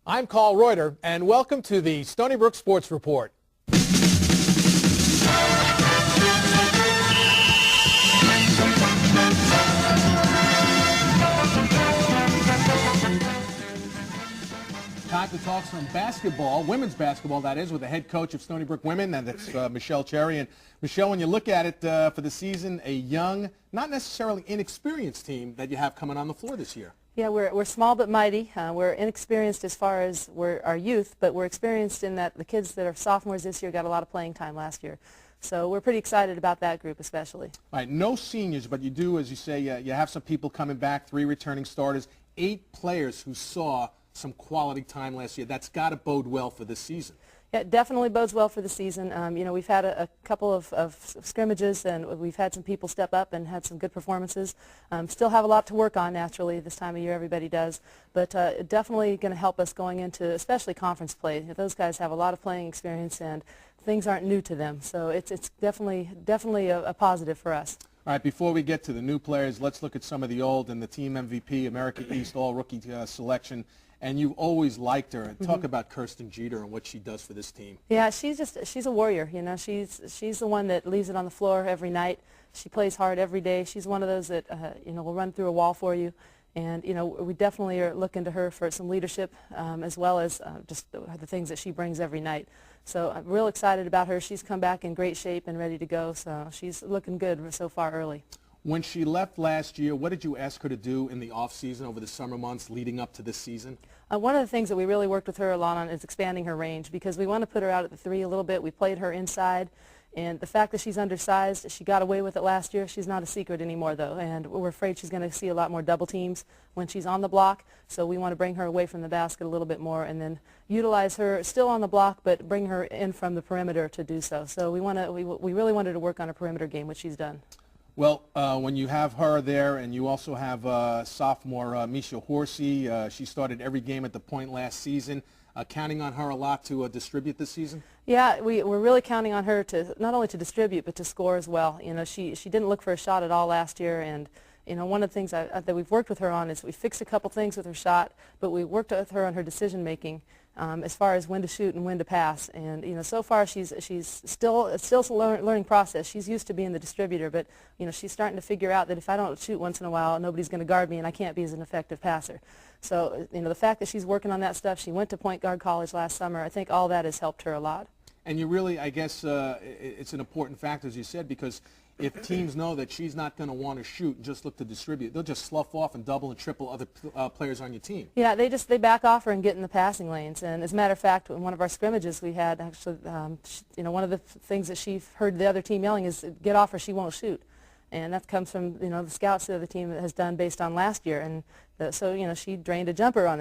I'm Carl Reuter, and welcome to the Stony Brook Sports Report. Time to talk some basketball, women's basketball, that is, with the head coach of Stony Brook women, and that's Michele Cherry. And Michele, when you look at it for the season, a young, not necessarily inexperienced team that you have coming on the floor this year. Yeah, we're small but mighty. We're inexperienced as far as our youth, but we're experienced in that the kids that are sophomores this year got a lot of playing time last year. So we're pretty excited about that group especially. All right, no seniors, but you do, as you say, you have some people coming back, 3 returning starters, 8 players who saw some quality time last year. That's got to bode well for this season. Yeah, it definitely bodes well for the season. You know, we've had a couple of scrimmages, and we've had some people step up and had some good performances. Still have a lot to work on, naturally, this time of year. Everybody does. But definitely going to help us going into especially conference play. Those guys have a lot of playing experience, and things aren't new to them. So it's definitely a positive for us. All right, before we get to the new players, let's look at some of the old and the team MVP, America East All-Rookie selection. And you've always liked her. Talk about Kirsten Jeter and what she does for this team. Yeah, she's a warrior. You know, she's the one that leaves it on the floor every night. She plays hard every day. She's one of those that you know, will run through a wall for you. And you know, we definitely are looking to her for some leadership as well as just the things that she brings every night. So I'm real excited about her. She's come back in great shape and ready to go. So she's looking good so far early. When she left last year, what did you ask her to do in the off-season over the summer months leading up to this season? One of the things that we really worked with her a lot on is expanding her range, because we want to put her out at the 3 a little bit. We played her inside, and the fact that she's undersized, she got away with it last year. She's not a secret anymore, though, and we're afraid she's going to see a lot more double teams when she's on the block. So we want to bring her away from the basket a little bit more and then utilize her still on the block, but bring her in from the perimeter to do so. So we really wanted to work on her perimeter game, which she's done. Well, when you have her there, and you also have sophomore Misha Horsey, she started every game at the point last season. Counting on her a lot to distribute this season? Yeah, we're really counting on her to not only to distribute but to score as well. You know, she didn't look for a shot at all last year, and you know, one of the things that we've worked with her on is we fixed a couple things with her shot, but we worked with her on her decision making. As far as when to shoot and when to pass, and you know, so far she's still a learning process. She's used to being the distributor, but you know, she's starting to figure out that if I don't shoot once in a while, nobody's going to guard me, and I can't be as an effective passer. So you know, the fact that she's working on that stuff, she went to point guard college last summer. I think all that has helped her a lot. And you really, I guess, it's an important factor, as you said, because if teams know that she's not going to want to shoot and just look to distribute, they'll just slough off and double and triple other players on your team. Yeah, they back off her and get in the passing lanes. And as a matter of fact, in one of our scrimmages we had, actually, you know, one of the things that she heard the other team yelling is, "Get off her, she won't shoot." And that comes from, you know, the scouts that the team has done based on last year, and so you know, she drained a jumper on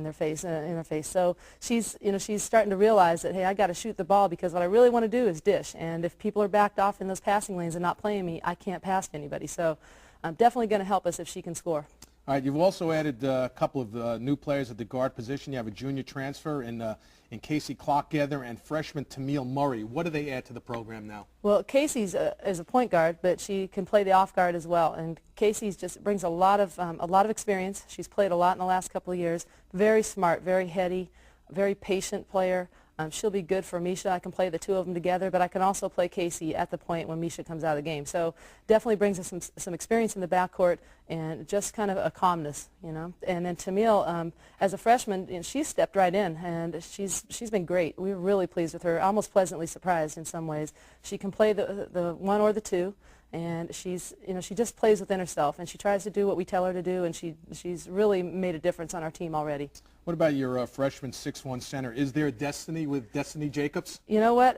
their face, in her face. So she's starting to realize that, hey, I got to shoot the ball, because what I really want to do is dish. And if people are backed off in those passing lanes and not playing me, I can't pass to anybody. So definitely going to help us if she can score. All right, you've also added a couple of new players at the guard position. You have a junior transfer in Casey Clockgather and freshman Tamil Murray. What do they add to the program now? Well, Casey's is a point guard, but she can play the off guard as well. And Casey's just brings a lot of experience. She's played a lot in the last couple of years. Very smart, very heady, very patient player. She'll be good for Misha. I can play the two of them together, but I can also play Casey at the point when Misha comes out of the game. So definitely brings us some experience in the backcourt and just kind of a calmness, you know. And then Tamil, as a freshman, you know, she's stepped right in, and she's been great. We were really pleased with her, almost pleasantly surprised in some ways. She can play the one or the two. And she's, you know, she just plays within herself, and she tries to do what we tell her to do, and she's really made a difference on our team already. What about your freshman 6'1" center? Is there a Destiny with Destiny Jacobs? You know what?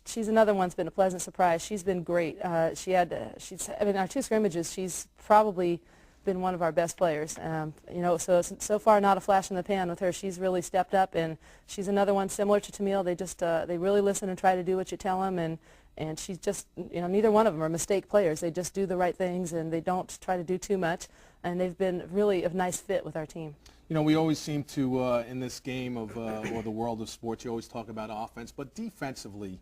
She's another one that's been a pleasant surprise. She's been great. I mean, our 2 scrimmages, she's probably been one of our best players. You know, so far not a flash in the pan with her. She's really stepped up, and she's another one similar to Tamil. They really listen and try to do what you tell them, and she's just, you know, neither one of them are mistake players. They just do the right things, and they don't try to do too much, and they've been really a nice fit with our team. You know, we always seem to, in this game of, or the world of sports, you always talk about offense, but defensively,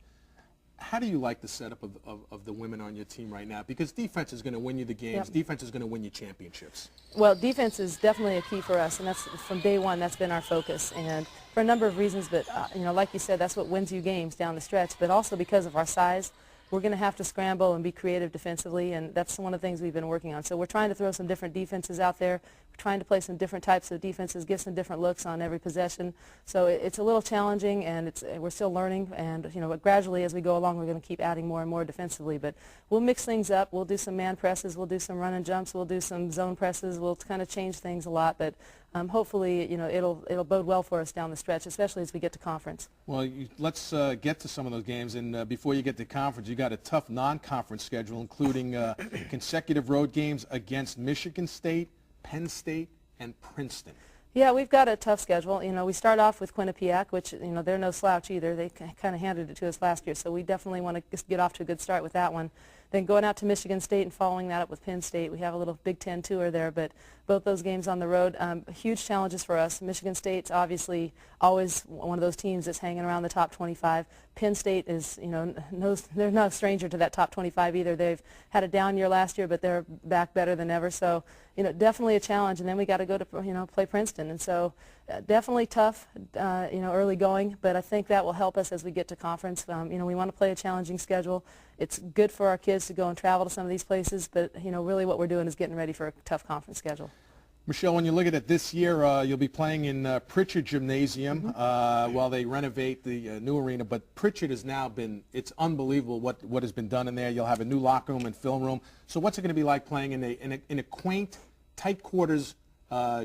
How do you like the setup of the women on your team right now? Because defense is going to win you the games. Yep. Defense is going to win you championships. Well, defense is definitely a key for us, and that's from day one. That's been our focus, and for a number of reasons. But like you said, that's what wins you games down the stretch. But also because of our size, we're going to have to scramble and be creative defensively, and that's one of the things we've been working on. So we're trying to throw some different defenses out there. We're trying to play some different types of defenses, get some different looks on every possession. So it's a little challenging, and we're still learning. And but gradually as we go along, we're going to keep adding more and more defensively. But we'll mix things up. We'll do some man presses. We'll do some run and jumps. We'll do some zone presses. We'll kind of change things a lot. But hopefully, it'll bode well for us down the stretch, especially as we get to conference. Well, let's get to some of those games. And before you get to conference, you got a tough non-conference schedule, including consecutive road games against Michigan State, Penn State, and Princeton. Yeah, we've got a tough schedule. We start off with Quinnipiac, which, they're no slouch either. They kind of handed it to us last year, so we definitely want to get off to a good start with that one. Then going out to Michigan State and following that up with Penn State. We have a little Big Ten tour there, but both those games on the road, huge challenges for us. Michigan State's obviously always one of those teams that's hanging around the top 25. Penn State is, they're no stranger to that top 25 either. They've had a down year last year, but they're back better than ever. So, definitely a challenge. And then we got to go to, play Princeton. And so definitely tough, early going, but I think that will help us as we get to conference. We want to play a challenging schedule. It's good for our kids to go and travel to some of these places, but, really what we're doing is getting ready for a tough conference schedule. Michele, when you look at it this year, you'll be playing in Pritchard Gymnasium while they renovate the new arena. But Pritchard has now it's unbelievable what has been done in there. You'll have a new locker room and film room. So what's it going to be like playing in a quaint, tight quarters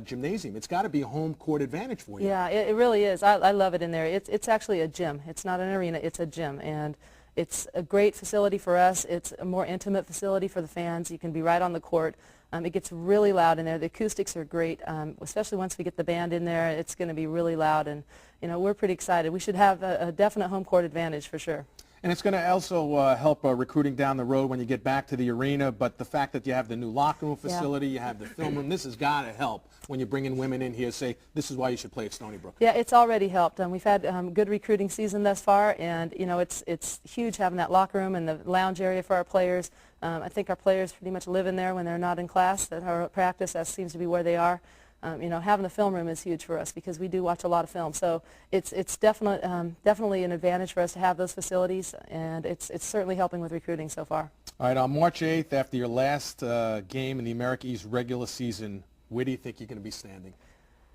gymnasium? It's got to be a home court advantage for you. Yeah, it really is. I love it in there. It's actually a gym. It's not an arena. It's a gym. And it's a great facility for us. It's a more intimate facility for the fans. You can be right on the court. It gets really loud in there. The acoustics are great, especially once we get the band in there. It's going to be really loud, and we're pretty excited. We should have a definite home court advantage for sure. And it's going to also help recruiting down the road when you get back to the arena. But the fact that you have the new locker room facility, you have the film room, this has got to help when you're bringing women in here. Say, this is why you should play at Stony Brook. Yeah, it's already helped. We've had good recruiting season thus far, and it's huge having that locker room and the lounge area for our players. I think our players pretty much live in there when they're not in class, that are at practice. That seems to be where they are. Having the film room is huge for us because we do watch a lot of film. So it's definitely an advantage for us to have those facilities, and it's certainly helping with recruiting so far. All right, on March 8th, after your last game in the America East regular season, where do you think you're going to be standing?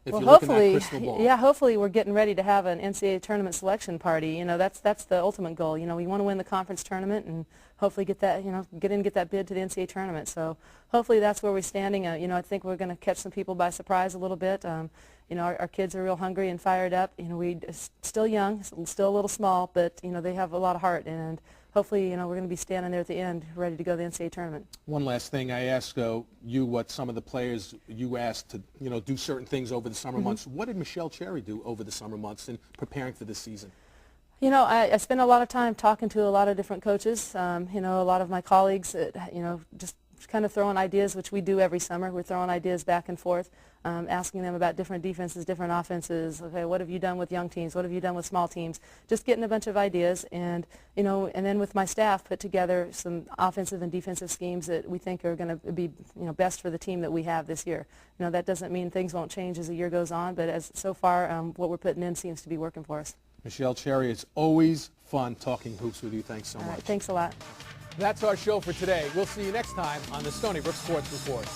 Well, hopefully we're getting ready to have an NCAA tournament selection party. That's the ultimate goal. We want to win the conference tournament and hopefully get that, get that bid to the NCAA tournament. So hopefully that's where we're standing. I think we're going to catch some people by surprise a little bit. Our kids are real hungry and fired up. We still young, still a little small, but they have a lot of heart, and hopefully, we're going to be standing there at the end, ready to go to the NCAA tournament. One last thing, I asked you what some of the players you asked to, do certain things over the summer months. What did Michele Cherry do over the summer months in preparing for this season? I spend a lot of time talking to a lot of different coaches. A lot of my colleagues, just kind of throwing ideas, which we do every summer. We're throwing ideas back and forth, asking them about different defenses, different offenses. Okay, what have you done with young teams? What have you done with small teams? Just getting a bunch of ideas, and and then with my staff, put together some offensive and defensive schemes that we think are going to be best for the team that we have this year. That doesn't mean things won't change as the year goes on, but so far what we're putting in seems to be working for us. Michele Cherry, it's always fun talking hoops with you. Thanks so much. All right, thanks a lot. That's our show for today. We'll see you next time on the Stony Brook Sports Report.